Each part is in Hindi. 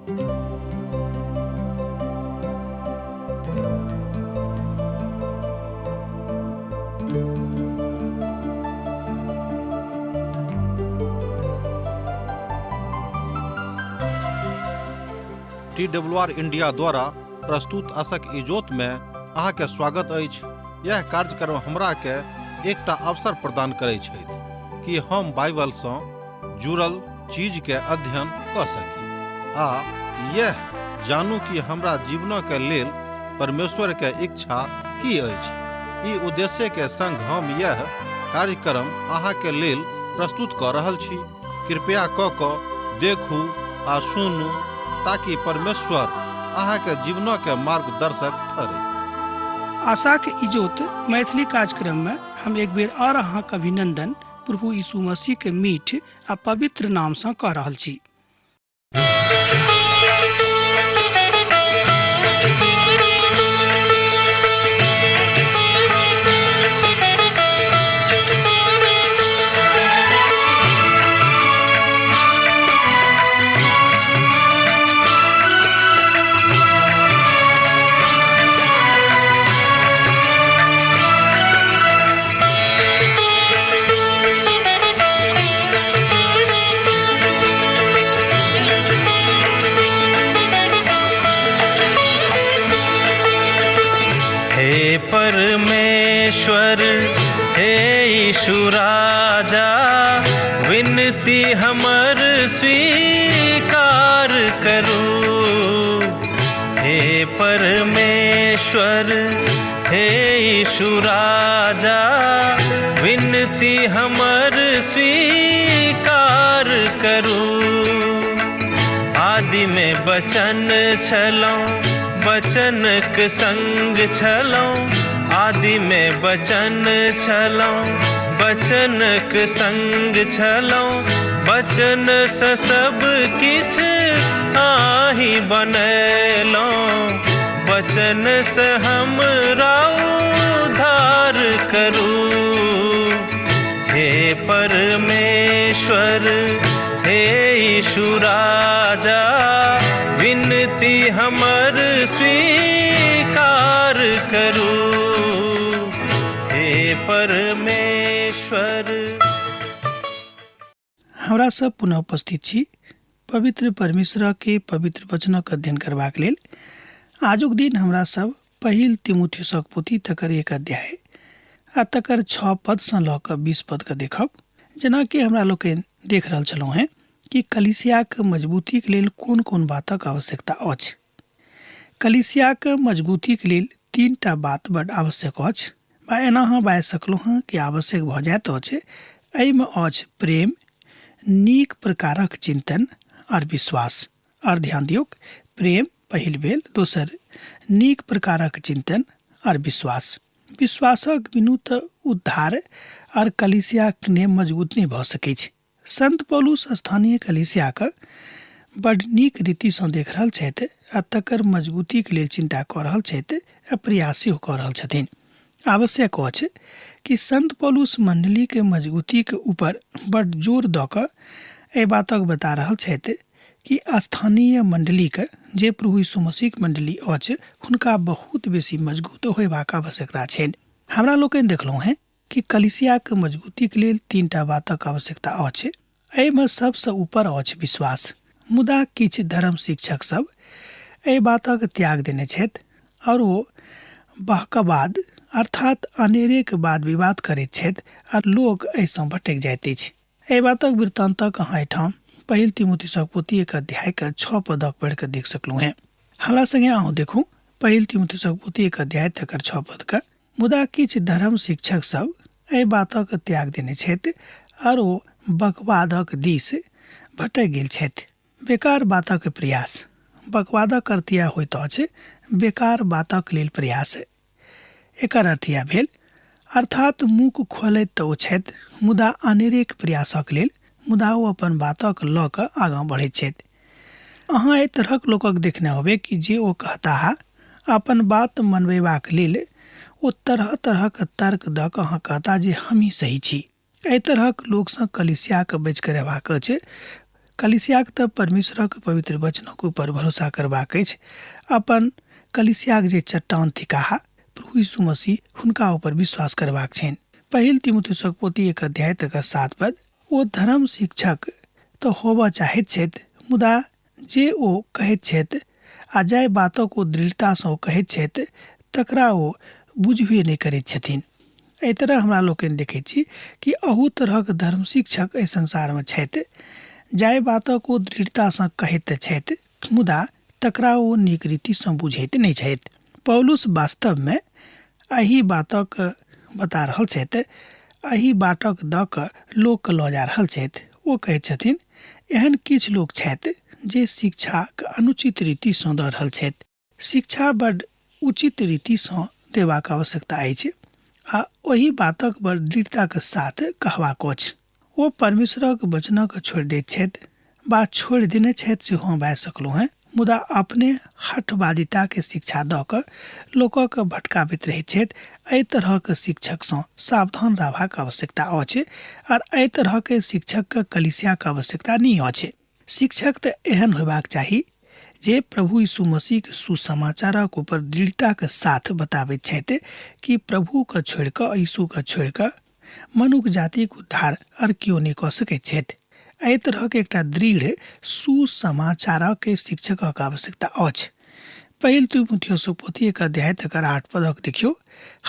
TWR इंडिया द्वारा प्रस्तुत आशक इजोत में अहाँ के स्वागत अछि। यह कार्यक्रम हमरा के एकटा अवसर प्रदान करैत छथि कि हम बाइबल सँ जुड़ल चीज के अध्ययन क सकी आ यह जानू कि हमरा जीवन के लेल परमेश्वर के इच्छा की अछि। ई उद्देश्य के संग हम यह कार्यक्रम अहाँ के लेल प्रस्तुत क रहल छी। कृपया क देखू आ सुनू ताकि परमेश्वर अहाँ के जीवन के मार्गदर्शक ठहरे। आशा के इजोत मैथिली कार्यक्रम में हम एक बेर और अहाँ के अभिनंदन प्रभु यीशु मसीह के मीठ आ पवित्र नाम से कह रहल छी। परमेश्वर हे यीशु राजा, विनती हमर स्वीकार करू। हे परमेश्वर हे यीशु राजा, विनती हमर स्वीकार करू। आदि में वचन छलौं, वचनक संग छलौं। आदि में वचन छलौं, वचनक संग छलौं। वचन से सब किछ आहि बनैलौं। वचन से हमरा उद्धार करू। हे परमेश्वर हे यीशु राजा, विनती हमर स्वीकार करू। हे परमेश्वर। हमरा सब पुनः उपस्थित छी पवित्र परमेश्वर के पवित्र वचनक अध्ययन करबाक लेल। आजुक दिन हमरा सब पहिल तीमुथियुसक पोथी तकर 1 अध्याय आ तकर 6 पद सँ लऽ कऽ 20 पद के देखब। जेना कि हमरा लोकनि देख रहल छलहुँ हैं कि कलीसियाक मजबूती के लेल कोन कोन बातक आवश्यकता अछि। कलीसियाक मजबूती के लेल 3टा बात बड़ आवश्यक अछि। बा एना हम बाजि सकलहुँ हैं कि आवश्यक भऽ जाइत अछि। एहिमे अछि प्रेम, नीक प्रकारक चिंतन और विश्वास। और ध्यान दियौ, प्रेम पहिल भेल, दोसर नीक प्रकारक चिंतन और विश्वास। विश्वासक बिनु तऽ उद्धार और कलीसियाक ने मजबूत नहीं भऽ सकै छै। संत पौलुस स्थानीय कलीसियाक बड़ नीक रीति सँ देख रहल छथि आ तकर मजबूती के लेल चिंता कऽ रहल छथि आ प्रयास सेहो कऽ रहल छथिन। आवश्यक अछि कि संत पौलुस मंडली के मजबूती के ऊपर बड़ जोर दऽ कऽ एहि बातक बता रहल छथि कि स्थानीय मंडली के जे प्रभु यीशु मसीह मंडली अछि हुनका बहुत बेसी मजबूत होयबाक आवश्यकता छनि। हमरा लोकनि देखलहुँ हैं कि कलीसिया के मजबूती के लेल 3टा बातक आवश्यकता अछि। एहिमे सबसँ ऊपर अछि विश्वास। मुदा किछु धर्म शिक्षक सब एहि बातक त्याग देने छथि और ओ बहकवाद अर्थात अनेरे के बाद विवाद करैत छथि और लोग एहिसँ भटकि जाइत अछि। एहि बातक वृत्तान्तक अहाँ एहिठाम पहिल तीमुथियुसक पोथी 1 अध्याय के 6 पदक पढ़ि कऽ देख सकलहुँ हैं। हमरा संगे अहूँ देखू पहिल तीमुथियुसक पोथी 1 अध्याय तकर 6 पद के। मुदा किछु धर्म शिक्षक सब एहि बातक त्याग देने छथि और ओ बकवादक दिस भटकि गेल छथि। बेकार बातक प्रयास। बकवादक अर्थ इएह होइत अछि बेकार बातक लेल प्रयास। एकर अर्थ इएह भेल अर्थात मुख खोलैत तऽ ओ छथि मुदा अनेरेक प्रयासक लेल, मुदा ओ अपन बातक लऽ कऽ आगाँ बढ़ैत छथि। अहाँ एहि तरहक लोकक देखने होबे कि जे ओ कहता अपन बात मनबेबाक लेल ओ तरह तरहक तर्क दऽ कऽ अहाँ कहता जे हम ही सही छी। एहि तरहक लोकसँ कलीसियाके बचि कऽ रहबाक अछि। कलिसियाक तऽ परमेश्वरक पवित्र वचनक ऊपर भरोसा करबाक अछि। अपन कलिसियाक जे चट्टान थिकाहा प्रभु यीशु मसीह हुनका ऊपर विश्वास करबाक छनि। पहिल तीमुथियुसक पोथी 1 ओ धर्म शिक्षक तऽ होबऽ चाहैत छथि, मुदा जे ओ कहैत छथि आ जाहि बातक ओ दृढ़तासँ ओ कहैत छथि तकरा ओ बुझबे नहि करैत छथिन। एहि तरह हमरा लोकनि देखैत छी कि अहू तरहक धर्म शिक्षक एहि संसारमे छथि, जाहि बातक ओ दृढ़तासँ कहैत तऽ छथि, मुदा तकरा ओ नीक रीतिसँ बुझैत नहि छथि। पौलुस वास्तवमे एहि बातक बता रहल छथि, एहि बातक दऽ कऽ लोकके लऽ जा रहल छथि। ओ कहैत छथिन एहन किछु लोक छथि जे शिक्षाक अनुचित रीतिसँ दऽ रहल छथि। शिक्षा बड्ड उचित रीतिसँ देबाक आवश्यकता अछि आ ओहि बातक बड़ दृढ़ताक साथ कहबाक अछि। ओ परमेश्वरक वचनक छोड़ि दैत छथि, बात छोड़ि देने छथि सेहो भए सकलहुँ हैं, मुदा अपने हठवादिताके शिक्षा दऽ कऽ लोकक भटकाबैत रहैत छथि। एहि तरहक शिक्षकसँ सावधान रहबाक आवश्यकता अछि और एहि तरहके शिक्षकके कलिसियाक आवश्यकता नहि अछि। शिक्षक तऽ एहन होयबाक चाही जे प्रभु यीशु मसीहके सुसमाचारक ऊपर दृढ़ताके साथ बताबैत छथि कि प्रभुके छोड़ि कऽ, यीशुके छोड़ि कऽ मनुष्य जातिक उद्धार और केओ नहि कऽ सकैत छथि। एहि तरहक एकटा दृढ़ सुसमाचारक शिक्षकक आवश्यकता अछि। पहिल तीमुथियुसक पोथी 1 देखियौ,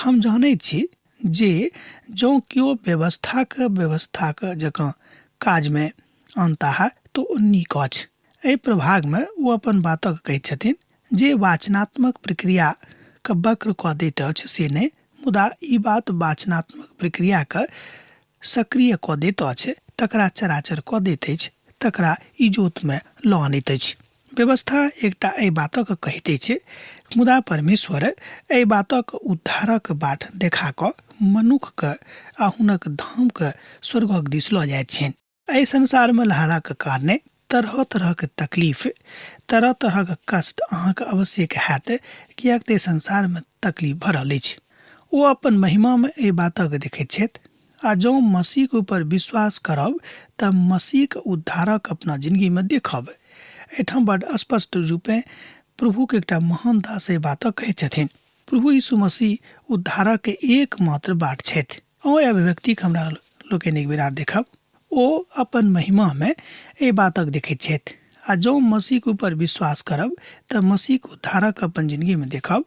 हम जानैत छी जे जँ केओ व्यवस्थाक जकाँ काजमे अनताह तो ओ नीक अछि। एहि प्रभागमे ओ अपन बातक कहैत छथिन जे वाचनात्मक प्रक्रियाके वक्र कऽ दैत अछि से नहि, मुदा ई बात वाचनात्मक प्रक्रियाके सक्रिय कऽ दैत अछि, तकरा चराचर कऽ दैत अछि, तकरा इजोतमे लऽ आनैत अछि। व्यवस्था एकटा एहि बातक कहैत अछि, मुदा परमेश्वर एहि बातक उद्धारक बाट देखा कऽ मनुष्यके आ हुनक धामके स्वर्गक दिस लऽ जाइत छनि। एहि संसारमे लहराके कारणे तरह तरहके तकलीफ, तरह तरहके कष्ट अहाँके आवश्यक हैत, किएक तऽ संसारमे तकलीफ भरल अछि। ओ अपन महिमामे एहि बातक देखैत छथि आ जँ मसीहके ऊपर विश्वास करब तऽ मसीहके उद्धारक अपना जिंदगीमे देखब। एहिठाम बड्ड स्पष्ट रूपे प्रभुके एकटा महान दास एहि बातक कहैत छथिन। प्रभु यीशु मसीह उद्धारक एकमात्र बाट छथि। ओ अभिव्यक्तिक हमरा लोकनि एक बेर देखब। ओ अपन महिमामे एहि बातक देखैत छथि आ जँ मसीहके ऊपर विश्वास करब तऽ मसीहके उद्धारक अपन जिंदगीमे देखब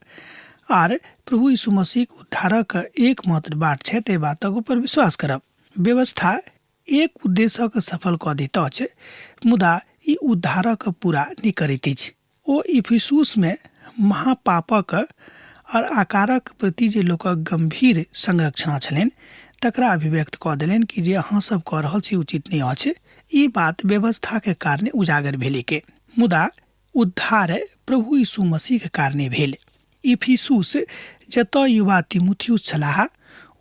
आर प्रभु यीशु मसीहके उद्धारक एकमात्र बाट छथि एहि बातक ऊपर विश्वास करब। व्यवस्था एक उद्देश्यके सफल कऽ दैत अछि, मुदा ई उद्धारक पूरा नहि करैत अछि। ओ इफिसुसमे महापापक और आकारक प्रति जे लोकक गंभीर संरक्षण छलनि तकरा अभिव्यक्त कऽ देलनि कि जे अहाँ सब कऽ रहल छी उचित नहि अछि। ई बात व्यवस्थाके कारणे उजागर भेलै, मुदा उद्धार प्रभु यीशु मसीहके कारणे भेल। इफिसुस जतऽ युवा तीमुथियुस छलाह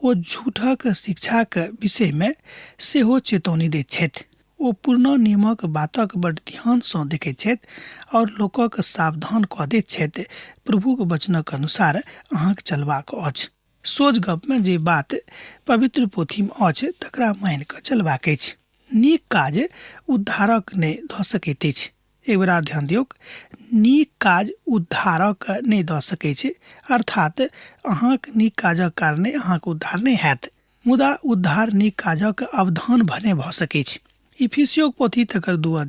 ओ झूठक शिक्षाक विषयमे सेहो चेतौनी दैत छथि। ओ पुरना नियमक बातक बड्ड ध्यानसँ देखैत छथि और लोकक सावधान कऽ दैत छथि प्रभुके वचनक अनुसार अहाँके चलबाक अछि। सोझ गपमे जे बात पवित्र पोथीमे अछि तकरा मानि कऽ चलबाक अछि। नीक काज उद्धारक नहि दऽ सकैत अछि। एक बेर ध्यान दियौ, नीक काज उद्धारक नहि दऽ सकैत छै, अर्थात अहाँके नीक काजक कारणे अहाँके उद्धार नहि हैत, मुदा उद्धार नीक काजक अवधान भने भऽ सकैत छै। इफिसियोक पोथी 2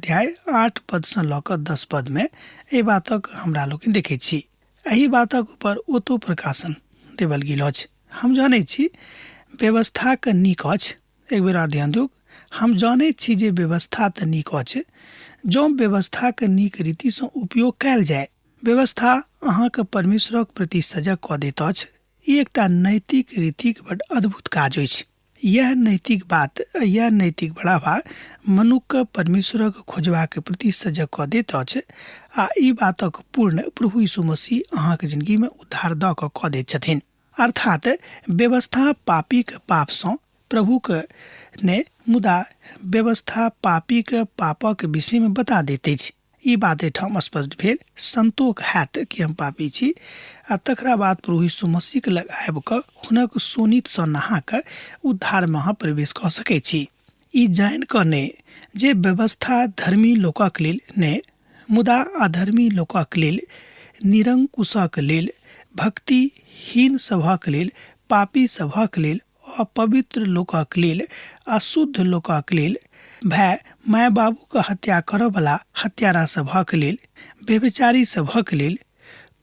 लऽ कऽ 10 में एहि बातक हमरा लोग देखैत छी। एहि बातक ऊपर ओतो प्रकाशन देवल गेल अछि। हम जानैत छी व्यवस्थाके नीक अछि। एक बेर ध्यान दियौ, हम जानैत छी जे व्यवस्था तऽ नीक अछि जँ व्यवस्थाके नीक रीतिसँ उपयोग कयल जाय। व्यवस्था अहाँके परमेश्वरक प्रति सजग कऽ दैत अछि। ई एकटा नैतिक रीतिक बड्ड अद्भुत काज अछि। यह नैतिक बात, यह नैतिक बढ़ावा मनुष्यके परमेश्वरक खोजबाक प्रति सजग कऽ दैत अछि आ ई बातक पूर्ण प्रभु यीशु मसीह अहाँके जिंदगीमे उद्धार दऽ कऽ दैत छथिन। अर्थात व्यवस्था पापीके पापसँ प्रभुके ने, मुदा व्यवस्था पापीके पापक विषयमे बता दैत अछि। ई बात एहिठाम स्पष्ट भेल। संतोष हैत कि हम पापी छी आ तकरा बाद प्रभु यीशु मसीहके लग आबि कऽ हुनक सोनितसँ नहा कऽ उद्धारमे अहाँ प्रवेश कऽ सकैत छी। ई जान कने जे व्यवस्था धर्मी लोकक लेल ने मुदा अधर्मी लोकक लेल, निरंकुशक लेल, भक्तिहीन सभक लेल, पापी सभक लेल, अपवित्र लोकक लेल, अशुद्ध लोकक लेल, भय माय बाबूके हत्या करयवला हत्यारा सभक लेल, व्यभिचारी सभक लेल,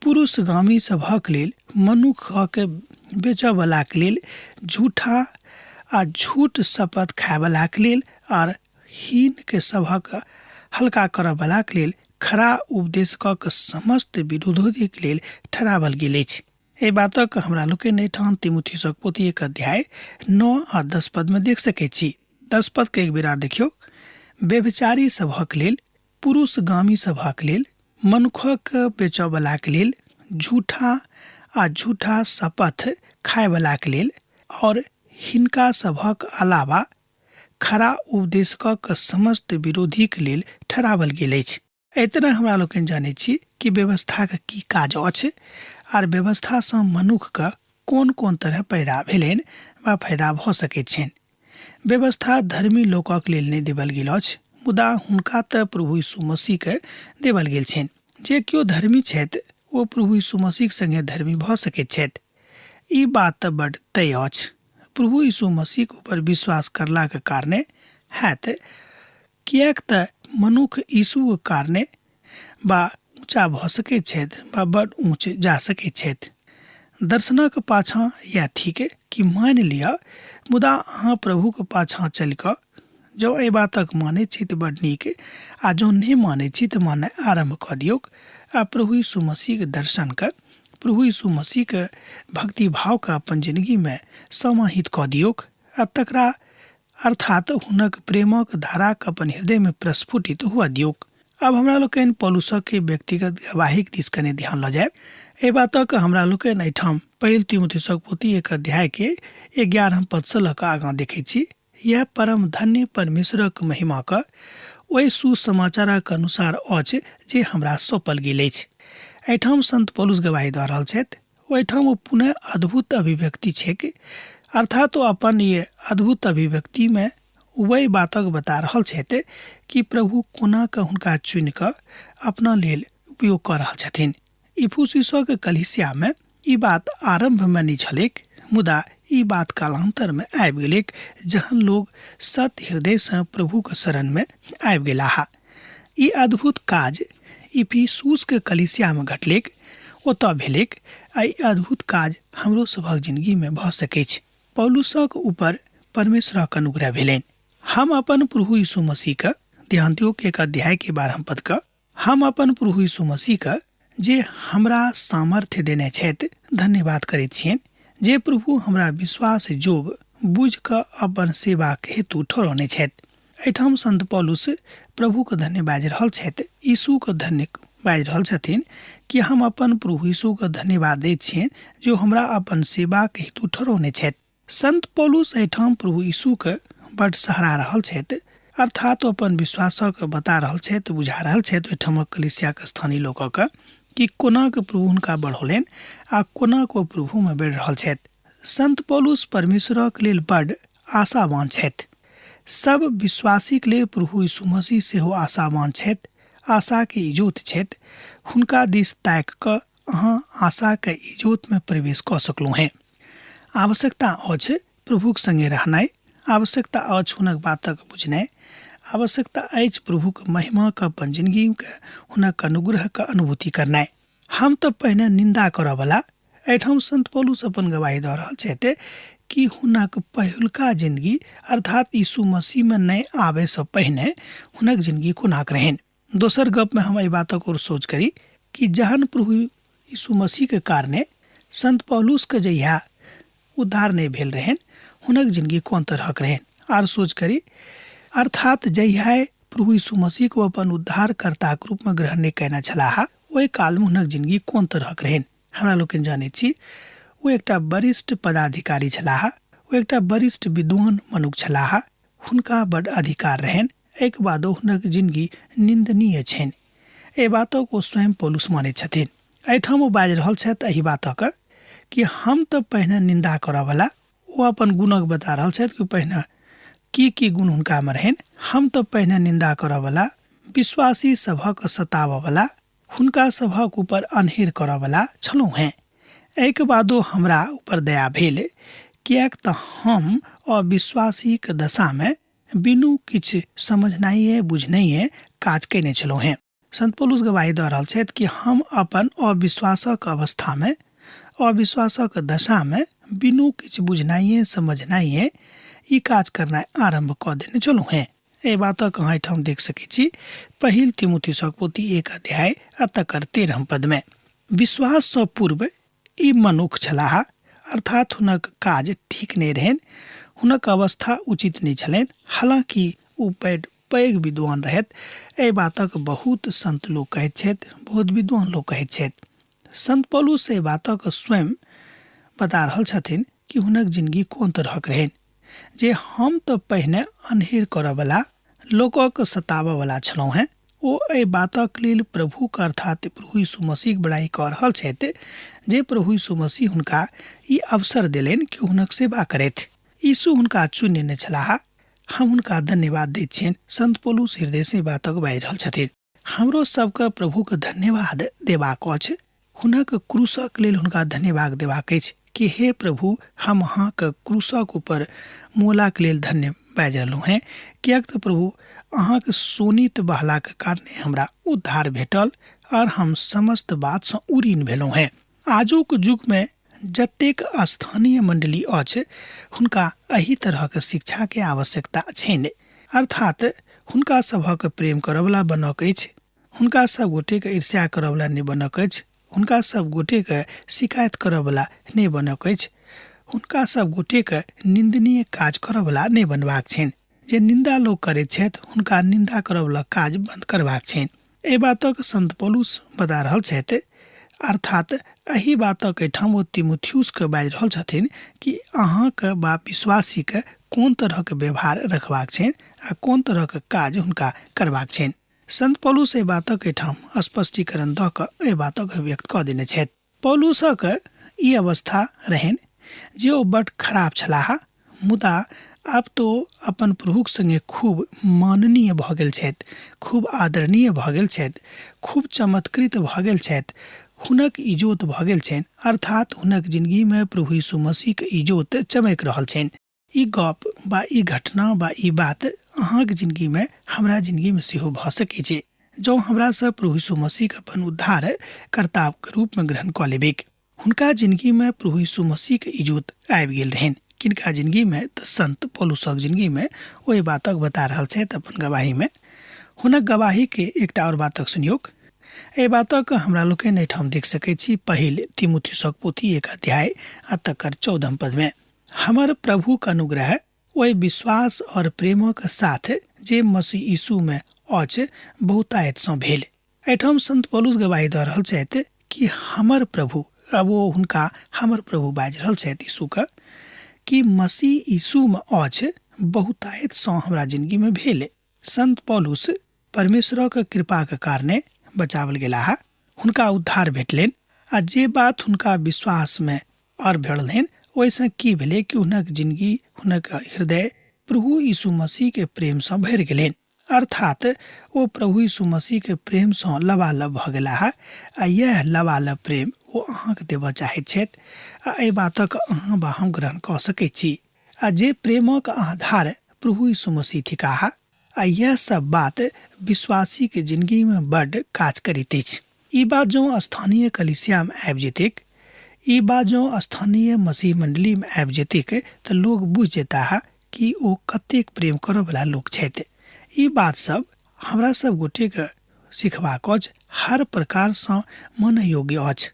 पुरुषगामी सभक लेल, मनुखके बेचयवलाके लेल, झूठा आ झूठ शपथ खायवलाके लेल, और हीन के सभक हल्का करयवलाके लेल, खरा उपदेशकक समस्त विरोधीक लेल ठहरावल गेल अछि। एहि बातक हमरा लोकनि एहिठाम तीमुथियुसक पोथी 1 अध्याय 9 आ 10 पद में देख सकैत छी। 10 पद के एक बेर देखियो। व्यभिचारी सभक लेल, पुरुषगामी सभक लेल, मनुखक बेचयवलाके लेल, झूठा आ झूठा शपथ खायवलाके लेल, और हिनका सभक अलावा खरा उपदेशकक समस्त विरोधीक लेल ठहरावल गेल अछि। एहि तरह हमरा लोकनि जानै छी कि व्यवस्थाके की काज अछि और व्यवस्था से मनुखके कोन कोन तरह पैदा भेलनि वा फायदा भऽ सकैत छनि। व्यवस्था धर्मी लोकक लेल नहि देवल गेल अछि, मुदा हुनका तऽ प्रभु यीशु मसीहके देवल गेल छनि। जे केओ धर्मी छथि ओ प्रभु यीशु मसीहक संगे धर्मी भऽ सकैत छथि। ई बात तऽ बड्ड तय अछि। प्रभु यीशु मसीहक ऊपर विश्वास करलाके कारणे हैत, किएक तऽ मनुख यीशुके कारणे बा ऊँचा भऽ सकैत छथि बा बड्ड ऊँच जा सकैत छथि। दर्शनक पाछाँ या ठीक कि मानि लिअ, मुदा अहाँ प्रभुके पाछाँ चलि कऽ जँ एहि बातक मानै छी तऽ बड्ड नीक, आ जँ नहि मानै छी तऽ माननाइ आरम्भ कऽ दियौक आ प्रभु यीशु मसीहके दर्शनके, प्रभु यीशु मसीहके भक्ति भावके अपन जिंदगीमे समाहित कऽ दियौक आ तकरा अर्थात हुनक प्रेमक धाराके अपन हृदयमे प्रस्फुटित हुआ दियौक। अब हमरा लोकनि पौलुसके व्यक्तिगत गवाहीक दिस कने ध्यान लऽ जायब। एहि बातक हमरा लोकनि एहिठाम पहिल तीमुथियुसक पोथी 1 अध्याय के 11 पद से लऽ कऽ आगाँ देखै छी। यह परम धन्य परमेश्वरक महिमाके ओहि सुसमाचारक अनुसार अछि जे हमरा सौंपल गेल अछि। एहिठाम संत पौलुस गवाही दऽ रहल छथि। ओहिठाम ओ पुनः अद्भुत अभिव्यक्ति छैक, अर्थात ओ अपन ये अद्भुत अभिव्यक्ति में वही बातक बता रहल छथि कि प्रभु कोना कऽ हुनका चुनि कऽ अपना लेल उपयोग कऽ रहल छथिन। इफिसुसक कलीसिया में ई बात आरंभ में नहीं छलैक, मुदा ई बात कालांतर में आबि गेलैक, जहन लोग सत हृदय से प्रभु के शरण में आबि गेलाह। ई अद्भुत काज इफिसुस के कलीसिया में घटलैक, ओतऽ भेलैक, आ ई अद्भुत काज हमरो सभक जिंदगी में भऽ सकै छै। पौलुसक ऊपर परमेश्वरक अनुग्रह भेलनि। हम अपन प्रभु यीशु मसीह के, ध्यान दियौ 1 अध्याय के 12 पद का, हम अपन प्रभु यीशु मसीह के जे हमरा सामर्थ्य देने छथि धन्यवाद करैत छियनि, जे प्रभु हमरा विश्वास जोग बुझ कऽ अपन सेवा के हेतु ठहरौने छथि। एहिठाम संत पौलुस प्रभु के धन्य बाजि रहल छथि, यीशु के धन्य बाजि रहल छथिन कि हम अपन प्रभु यीशु के धन्यवाद दैत छियनि जो हमरा अपन सेवा के हेतु ठहरौने छथि। संत पौलुस एहिठाम प्रभु यीशु के बड़ सहारा रहल छथि, अर्थात अपन विश्वासक बता रहल छथि, बुझा रहल छथि ओहिठामक कलीसिया के स्थानीय लोकक कि कोना के प्रभु हुनका बढ़ौलनि आ कोना को प्रभु में बढ़ि रहल छथि। संत पौलुस परमेश्वरक लेल बड़ आशावान छथि। सब विश्वासीक लेल प्रभु यीशु मसीह सेहो आशावान छथि, आशा के इजोत छथि। हुनका दिस ताकि कऽ अहाँ आशा के इजोत में प्रवेश कऽ सकलहुँ हैं। आवश्यकता अछि प्रभुक संगे रहनाइ, आवश्यकता अछि हुनक बातक बुझनाइ, आवश्यकता अछि प्रभुक महिमा के अपन जिंदगी के हुनक अनुग्रह के अनुभूति करनाइ। हम तो पहिने निंदा करऽ वाला, एहिठाम संत पौलुस अपन गवाही दऽ रहल छथि कि हुनक पहिलुका जिंदगी अर्थात यीशु मसीह में नहीं आबे से पहिने हुनक जिंदगी कोनाक रहनि। दोसर गप में हम एहि बातक और सोच करी कि जहन प्रभु यीशु मसीह के कारणे संत पौलुस के जहिया उद्धार नहीं भेल रहन, हुनक जिंदगी कोन तरहक रहन। आर सोच करी अर्थात जहिया प्रभु यीशु मसीह को अपन उद्धारकर्ता के रूप में ग्रहण नहीं कयने छलाह, ओहि काल में हुनक जिंदगी कोन तरहक रहन। हमरा लोकनि जानै छी ओ एकटा वरिष्ठ पदाधिकारी छलाह, ओ एकटा वरिष्ठ विद्वान मनुष्य छलाह, हुनका बड़ अधिकार रहन, एक बादो हुनक जिंदगी निंदनीय छनि। एहि बातक ओ स्वयं पौलुस मानै छथिन। एहिठाम ओ बाजि रहल छथि एहि बातक कि हम तो पहिने निंदा करऽ वाला, ओ अपन गुणक बता रहल छथि कि पहिने की गुण हुनका में रहन। हम तो पहिने निंदा करऽ वाला, विश्वासी सभक सतावऽ वाला, हुनका सभक ऊपर अनहेर करऽ वाला छलहुँ हैं। एहिके बादो हमरा ऊपर दया भेल, किएक तऽ हम अविश्वासीक दशामे बिनु किछु समझनाइए बुझनाइए काज कयने छलहुँ हैं। संत पौलुस गवाही दऽ रहल छथि कि हम अपन अविश्वासक अवस्थामे, अविश्वासक दशामे बिनु किछु बुझनाइए समझनाइए ई काज करनाइ आरंभ कऽ देने छलहुँ हैं। एहि बातक अहाँ एहिठाम देख सकैत छी पहिल तीमुथियुसक पोथी 1 अध्याय आ तकर 13 पदमे। विश्वाससँ पूर्व ई मनुख छलाह, अर्थात हुनक काज ठीक नहि रहनि, हुनक अवस्था उचित नहि छलनि। हालांकि ओ पैघ विद्वान रहथि, एहि बातक बहुत संत लोक कहैत छथि, बहुत विद्वान लोक कहैत छथि। संत पौलुस एहि बातक स्वयं बता रहल छथिन कि हुनक जिंदगी कोन तरहक रहनि, जे हम तऽ पहिने अनहेर करऽ वाला, लोकक सतावऽ वाला छलहुँ हैं। ओ एहि बातक लेल प्रभुक अर्थात प्रभु यीशु मसीहक बड़ाई कऽ रहल छथि, जे प्रभु यीशु मसीह हुनका ई अवसर देलनि कि हुनक सेवा करथि। यीशु हुनका चुनि लेने छलाह। हम हुनका धन्यवाद दैत छियनि। संत पौलुस हृदय से बातक बाजि रहल छथिन। हमरो सबके प्रभुक धन्यवाद देबाक अछि, हुनक क्रूसक लेल हुनका धन्यवाद देबाक अछि कि हे प्रभु, हम अहाँके क्रूसक ऊपर मोलाक लेल धन्य बाजि रहलहुँ हैं, किएक तऽ प्रभु अहाँके सोनित बहलाके कारणे हमरा उद्धार भेटल और हम समस्त बातसँ उरीन भेलहुँ हैं। आजुक युगमे जतेक स्थानीय मंडली अछि, हुनका एही तरहक शिक्षाके आवश्यकता छनि, अर्थात हुनका सभक प्रेम करऽवला बनक अछि, हुनका सब गोटेके ईर्ष्या करऽवला नहि बनक अछि, हुनका सब गोटेके शिकायत करऽवला नहि बनक अछि, हुनका सब गोटेके निंदनीय काज करऽवला नहि बनबाक छनि। जे निंदा लोक करैत छथि, हुनका निंदा करऽवला काज बंद करबाक छनि। एहि बातक संत पौलुस बता रहल छथि, अर्थात एही बातक एहिठाम ओ तीमुथियुसके बाजि रहल छथिन कि अहाँके बा विश्वासीके कोन तरहक व्यवहार रखबाक छनि आ कोन तरहक काज हुनका करबाक छनि। संत पौलुस एहि बातक एहिठाम स्पष्टीकरण दऽ कऽ एहि बातक व्यक्त कऽ देने छथि। पौलुसक ई अवस्था रहनि जे ओ बड्ड खराब छलाह, मुदा आब तो अपन प्रभुक संगे खूब माननीय भऽ गेल छथि, खूब आदरणीय भऽ गेल छथि, खूब चमत्कृत भऽ गेल छथि, हुनक इजोत भऽ गेल छनि, अर्थात हुनक जिंदगीमे प्रभु यीशु मसीहके इजोत चमकि रहल छनि। ई गप बा ई घटना बा ई बात अहाँके जिंदगीमे हमरा जिंदगीमे सेहो भऽ सकै छै, जँ हमरासँ प्रभु यीशु मसीहके अपन उद्धार कर्ताके रूपमे ग्रहण कऽ लेबैक। हुनका जिंदगीमे प्रभु यीशु मसीहके इजोत आबि गेल रहनि। किनका जिंदगीमे तऽ संत पौलुसक जिंदगीमे ओहि बातक बता रहल छथि अपन गवाहीमे। हुनक गवाहीके एकटा और बातक सुनियौक। एहि बातक हमरा लोकनि एहिठाम देख सकैत छी पहिल तीमुथियुसक पोथी 1 अध्याय आ तकर 14 पदमे। हमर प्रभुक अनुग्रह ओहि विश्वास और प्रेमक साथ जे मसीह यीशुमे अछि बहुतायतसँ भेल। एहिठाम संत पौलुस गवाही दऽ रहल छथि कि हमर प्रभु, अब ओ हुनका हमर प्रभु बाजि रहल छथि यीशुके, कि मसीह यीशुमे अछि बहुतायतसँ हमरा जिंदगीमे भेल। संत पौलुस परमेश्वरक कृपाके कारणे बचावल गेलाह, हुनका उद्धार भेटलनि आ जे बात हुनका विश्वासमे और भेटलनि ओहिसँ की भेलै कि हुनक जिंदगी, हुनक हृदय प्रभु यीशु मसीहके प्रेमसँ भरि गेलनि, अर्थात ओ प्रभु यीशु मसीहके प्रेमसँ लबालब भऽ गेलाह आ यह लबालब प्रेम ओ अहाँके देबऽ चाहैत छथि आ एहि बातक अहाँ बा हम ग्रहण कऽ सकैत छी। आ जे प्रेमक आधार प्रभु यीशु मसीह थिकाह आ यह सब बात विश्वासी के जिंदगी में बड्ड काज करैत अछि। ई बात जो स्थानीय कलीसिया में आबि जेतैक, ई बात जो स्थानीय मसीह मंडली में आबि जेतैक तऽ लोग बुझ जेता कि ओ कतेक प्रेम करऽ वाला लोग छथि। ई बात सब हमरा सब गोटे के सिखबाक अछि, हर प्रकारसँ मन योग्य अछि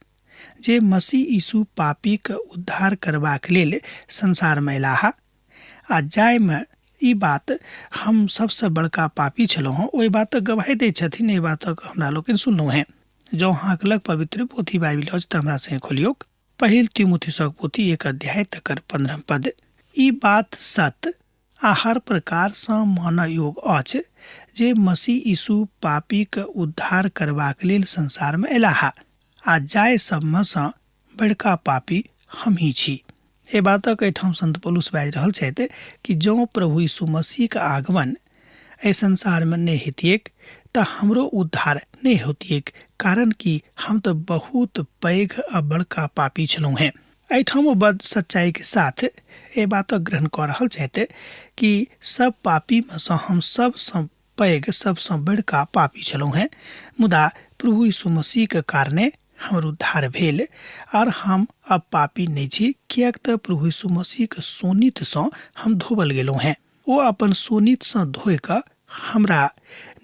जे मसीह यीशु पापी के उद्धार करबाक लेल संसार में अयलाह आ जायमे ई बात हम सबसे बड़का पापी छलहुँ ओहि बातक गवाही दै छथिन। एहि बातक हमरा लोकनि सुनलहुँ हैं। जँ अहाँके लग पवित्र पोथी बाइबिल अछि तऽ हमरा संगे खोलियौक पहिल तीमुथियुसक पोथी 1 अध्याय तकर 15 पद। ई बात सत्य आ हर प्रकारसँ मानय योग्य अछि जे मसीह यीशु पापी के उद्धार करबाक लेल संसार में अयलाह आ जाय सबमेसँ बड़का पापी हमही छी। ए बातक एठाम संत पौलुस बाजि रहल छथि कि जँ प्रभु यीशु मसीह के आगमन एहि संसार में नहीं हेतिएक तऽ हमरो उद्धार नहीं होतिएक, कारण कि हम तो बहुत पैघ आ बड़का पापी छलहुँ हैं। एहिठाम बड़ सच्चाई के साथ ए बातक ग्रहण कऽ रहल छथि कि सब पापी में सँ हम सबसँ पैघ सबसँ बड़का पापी छलहुँ हैं, मुदा प्रभु यीशु मसीह के कारणे हमर उद्धार भेल और हम अब पापी नहीं छी, किएक तऽ प्रभु यीशु मसीह के सोनित सँ हम धोबल गेलहुँ हैं। ओ अपन सोनित सँ धोइ कऽ हमरा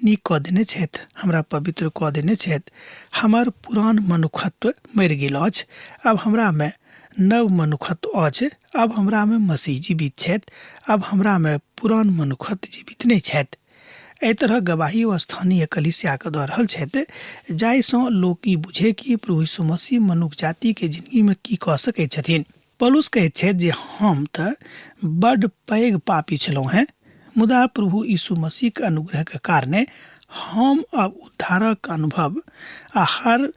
नीक कऽ देने छथि, हमरा पवित्र कऽ देने छथि। हमर पुरान मनुखत्व मरि गेल अछि, अब हमरा में नव मनुखत्व अछि। अब हमरा में मसीह जीवित छथि, अब हमरा में पुरान मनुखत्व जीवित नहीं छथि। एहि तरह गवाही ओ स्थानीय कलीसिया के दऽ रहल छथि, जाहिसँ लोक ई बुझे कि प्रभु यीशु मसीह मनुष्य जाति के जिंदगी में की कऽ सकैत छथिन। पौलुस कहैत छथि जे हम तऽ बड्ड पैघ पापी छलहुँ हैं, मुदा प्रभु यीशु मसीह के अनुग्रह के कारणे हम अब उद्धारक अनुभव आ हर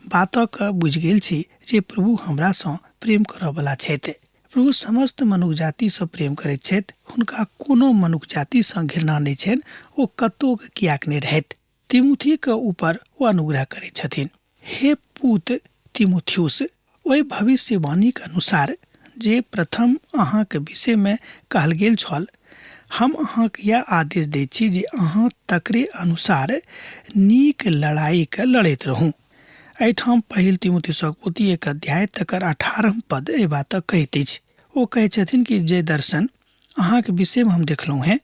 बातक बुझि गेल छी जे प्रभु हमरा सँ प्रेम करऽ वाला छथि। प्रभु समस्त मनुष्य जाति सँ प्रेम करैत छथि, हुनका कोनो मनुष्य जाति सँ घृणा नहि छनि, ओ कतौ कियाक नहि रहथि। तिमुथी के ऊपर ओ अनुग्रह करैत छथिन। हे पूत तिमुथियुस, ओहि भविष्यवाणी के अनुसार जे प्रथम अहाँके विषय में कहल गेल छल, हम अहाँके यह आदेश दैत छी जे अहाँ तकरे अनुसार नीक लड़ाई के लड़ैत रहू। एहिठाम पहिल तिमुथियुसक पोथी 1 अध्याय तकर 18 पद एहि बातक कहैत अछि। ओ कहैत छथिन कि जे दर्शन अहाँके विषय में हम देखलहुँ हैं,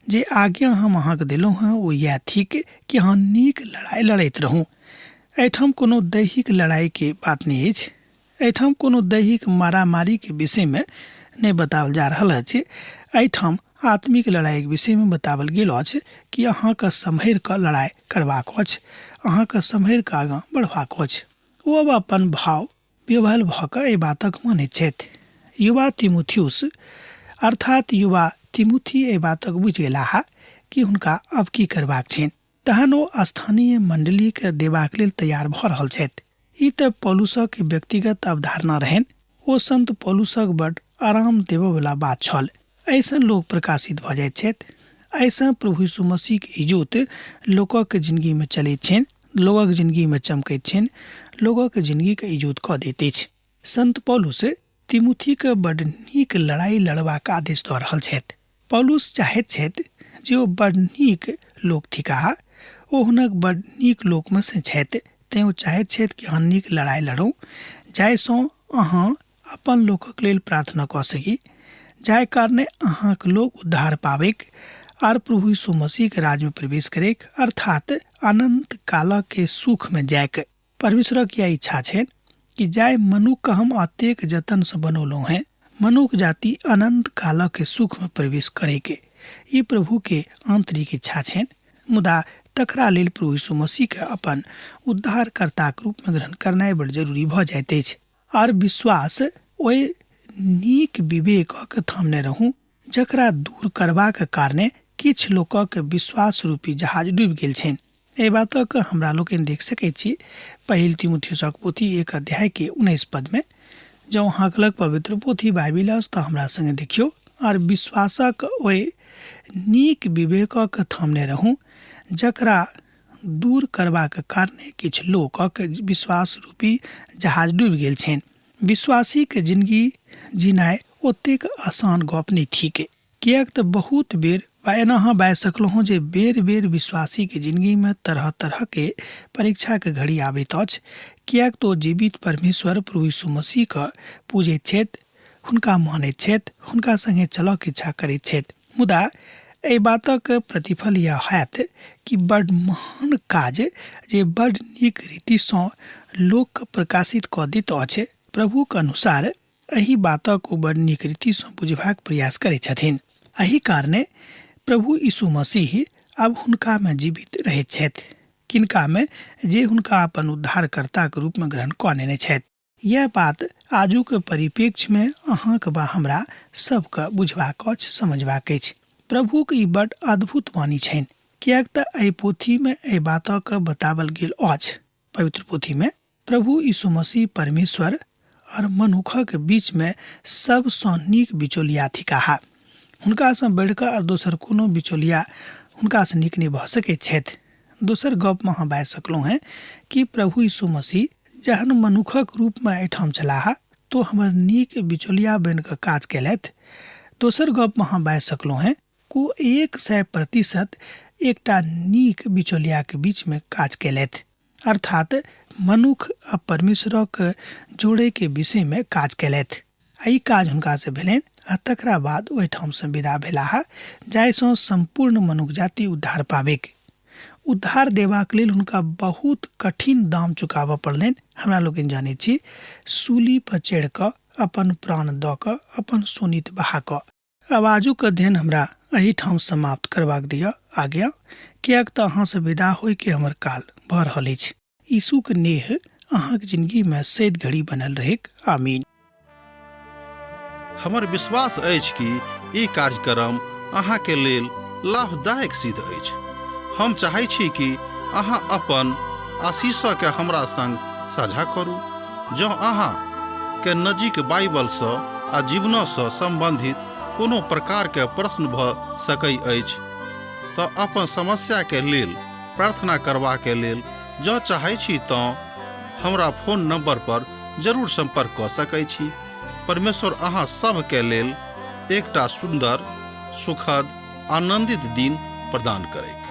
जे आज्ञा हम अहाँके देलहुँ हैं, ओ यह थिक कि अहाँ नीक लड़ाई लड़ैत रहू। एहिठाम कोनो दैहिक लड़ाई के बात नहीं अछि। एहिठाम कोनो दैहिक मारामारी के विषय में नहीं बताओल जा रहल अछि। एहिठाम आत्मिक लड़ाई के विषय में बतावल गेल अछि कि अहाँके सम्हरि कऽ लड़ाई करबाक अछि, अहाँके सम्हरि कऽ आगाँ बढ़बाक अछि। ओ अब अपन भाव विवल भऽ कऽ एहि बातक मानैत छथि। युवा तिमुथियुस अर्थात युवा तिमुथी एहि बातक बुझि गेलाह कि हुनका अब की करबाक छनि, तहन ओ स्थानीय मंडली के देबाक लेल तैयार भऽ रहल छथि। ई तऽ पौलुसक व्यक्तिगत अवधारणा रहनि। ओ संत पौलुसक बड़ आराम देबऽ वाला बात छल। ऐसन लोग प्रकाशित भऽ जाइत छथि। ऐसा प्रभु यीशु मसीह के इजोत लोकक जिंदगी में चलैत छनि, लोगक जिंदगी में चमकैत छनि, लोगक जिंदगी के इजोत कऽ दैत अछि। संत पौलुस तिमुथी के बड़ नीक लड़ाई लड़बाक आदेश दऽ रहल छथि। पौलुस चाहैत छथि जे ओ बड़ नीक लोक थिकाह, ओ हुनक बड़ नीक लोक में से छथि, तेँ ओ चाहैत छथि कि अहाँ नीक लड़ाई लड़ू, जाहिसँ अहाँ अपन लोकक लेल प्रार्थना कऽ सकी, जाहि कारणे अहाँके लोक उद्धार पाबैक और प्रभु यीशु मसीह के राज में प्रवेश करेक, अर्थात अनंत काल के सुख में जायक। परमेश्वरक यह इच्छा छै कि जाय मनुख हम अतेक जतन से बनौलहुँ हैं, मनुख जाति अनंत काल के सुख में प्रवेश करेके। ई प्रभु के आंतरिक इच्छा छै, मुदा तकरा लेल प्रभु यीशु मसीह के अपन उद्धारकर्ता के रूप में ग्रहण करनाइ बड़ जरूरी भऽ जाइत अछि। और विश्वास ओहि नीक विवेकक थामने रहू जकरा दूर करबाक कारणे किछु लोकक विश्वास रूपी जहाज डूबि गेल छनि। एहि बातक हमरा लोकनि देख सकैत छी पहिल तिमुथियुसक पोथी 1 अध्याय के 19 पद में। जँ अहाँके लग पवित्र पोथी बाइबिल अछि तऽ हमरा संगे देखियौ। और विश्वासक ओहि नीक विवेकक थामने रहू जकरा दूर करबाक कारणे किछु लोकक विश्वास रूपी जहाज डूबि गेल छनि। विश्वासी के जिंदगी जीनाइ ओतेक आसान गप नहीं थिक, किएक तऽ बहुत बेर एना अहाँ बाजि सकलहुँ जे बेर बेर विश्वासी के जिंदगी में तरह तरह के परीक्षा के घड़ी आबैत अछि, किएक तो जीवित परमेश्वर प्रभु यीशु मसीह के पूजैत छथि, हुनका मानैत छथि, हुनका संगे चलक इच्छा करैत छथि। मुदा एहि बातक प्रतिफल यह होयत कि बड़ महान काज जे बड़ नीक रीतिसँ लोक प्रकाशित कऽ दैत अछि, प्रभु के अनुसार एहि बातक ओ बड़ नीक रीतिसँ बुझबाक प्रयास करैत छथिन। एहि कारणे प्रभु यीशु मसीह अब हुनका में जीवित रहैत छथि, किनका में जे हुनका अपन उद्धारकर्ता के रूप में ग्रहण कऽ लेने छथि। यह बात आजुक परिप्रेक्ष्य में अहाँक बा हमरा सबके बुझबाक अछि, समझबाक अछि। प्रभु के ई बड़ अद्भुत वाणी छनि, किएक तऽ एहि पोथी में एहि बातक बतावल गेल अछि। पवित्र पोथी में प्रभु यीशु मसीह परमेश्वर और मनुखक बीच में सबसँ नीक बिचौलिया थिकाह। हुनकासँ बढ़िकऽ और दोसर कोनो बिचौलिया हुनकासँ नीक नहि भऽ सकैत छथि। दोसर गपमे अहाँ बाजि सकलहुँ हैं कि प्रभु यीशु मसीह जहन मनुखक रूपमे एहिठाम छलाह तो हमर नीक बिचौलिया बनि कऽ काज केलथि। दोसर गपमे अहाँ बाजि सकलहुँ हैं को 100% एकटा नीक बिचौलियाके बीचमे काज केलथि, अर्थात मनुख आ परमेश्वरक जोड़ैके विषयमे काज केलथि। ई काज हुनकासँ भेलनि आ तकरा बाद ओहिठामसँ विदा भेलाह जाहिसँ सम्पूर्ण मनुख जाति उद्धार पाबैक। उद्धार देबाक लेल हुनका बहुत कठिन दाम चुकाबऽ पड़लनि। हमरा लोकनि जानै छी सूली पर चढ़ि कऽ अपन प्राण दऽ कऽ अपन सोनित बहा कऽ। आवाजुक अध्ययन हमरा एहिठाम समाप्त करबाक दिअ आज्ञा, किएक तऽ अहाँसँ विदा होइके हमर काल भऽ रहल अछि। यीशुक नेह अहाँके जिंदगीमे सैद घड़ी बनल रहेक। आमीन। हमर विश्वास अछि कि ई कार्यक्रम अहाँके लेल लाभदायक सिद्ध अछि। हम चाहै छी कि अहाँ अपन आशीषके हमरा संग साझा करू। जँ अहाँके नजीक बाइबलसँ आ जीवनसँ सम्बन्धित कोनो प्रकारके प्रश्न भऽ सकैत अछि तऽ अपन समस्याके लेल प्रार्थना करबाके लेल जँ चाहै छी तऽ हमरा फोन नंबर पर जरूर संपर्क कऽ सकैत छी। परमेश्वर अहाँ सबके लेल एकटा सुन्दर, सुखद, आनंदित दिन प्रदान करैक।